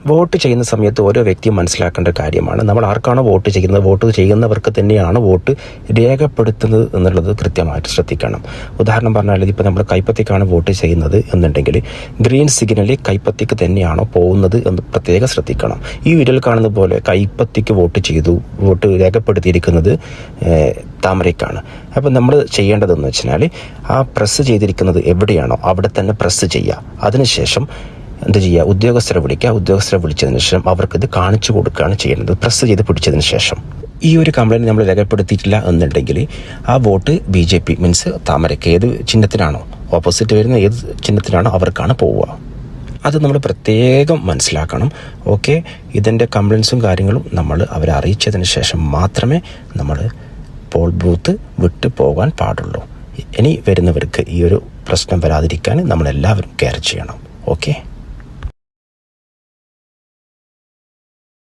Vote ചെയ്യുന്ന സമയത്ത് ഓരോ വ്യക്തിയും മനസ്സിലാക്കേണ്ട കാര്യമാണ്, നമ്മൾ ആർക്കാണോ വോട്ട് ചെയ്യുന്നത്, വോട്ട് ചെയ്യുന്നവർക്ക് തന്നെയാണ് വോട്ട് രേഖപ്പെടുത്തുന്നത് എന്നുള്ളത് കൃത്യമായിട്ട് ശ്രദ്ധിക്കണം. ഉദാഹരണം പറഞ്ഞാൽ ഇപ്പോൾ നമ്മൾ കൈപ്പത്തിക്കാണ് വോട്ട് ചെയ്യുന്നത് എന്നുണ്ടെങ്കിൽ ഗ്രീൻ സിഗ്നൽ കൈപ്പത്തിക്ക് തന്നെയാണോ പോകുന്നത് എന്ന് പ്രത്യേകം ശ്രദ്ധിക്കണം. ഈ വീഡിയോയിൽ കാണുന്ന പോലെ കൈപ്പത്തിക്ക് വോട്ട് ചെയ്തു, വോട്ട് രേഖപ്പെടുത്തിയിരിക്കുന്നത് താമരയ്ക്കാണ്. അപ്പോൾ നമ്മൾ ചെയ്യേണ്ടതെന്ന് വെച്ചാൽ ആ പ്രസ് ചെയ്തിരിക്കുന്നത് എവിടെയാണോ അവിടെ തന്നെ പ്രസ് ചെയ്യുക. അതിനുശേഷം എന്ത് ചെയ്യുക, ഉദ്യോഗസ്ഥരെ വിളിക്കുക. ഉദ്യോഗസ്ഥരെ വിളിച്ചതിന് ശേഷം അവർക്കിത് കാണിച്ചു കൊടുക്കുകയാണ് ചെയ്യുന്നത്, പ്രസ് ചെയ്ത് പിടിച്ചതിന് ശേഷം. ഈ ഒരു കംപ്ലയിൻറ്റ് നമ്മൾ രേഖപ്പെടുത്തിയിട്ടില്ല എന്നുണ്ടെങ്കിൽ ആ വോട്ട് BJP മീൻസ് താമരയ്ക്ക് ഏത് ചിഹ്നത്തിനാണോ ഓപ്പോസിറ്റ് വരുന്ന ഏത് ചിഹ്നത്തിനാണോ അവർക്കാണ് പോവുക. അത് നമ്മൾ പ്രത്യേകം മനസ്സിലാക്കണം. ഓക്കെ, ഇതിൻ്റെ കംപ്ലയിൻസും കാര്യങ്ങളും നമ്മൾ അവരെ അറിയിച്ചതിന് ശേഷം മാത്രമേ നമ്മൾ പോൾ ബൂത്ത് വിട്ടു പോകാൻ പാടുള്ളൂ. ഇനി വരുന്നവർക്ക് ഈ ഒരു പ്രശ്നം വരാതിരിക്കാൻ നമ്മളെല്ലാവരും കെയർ ചെയ്യണം. ഓക്കെ.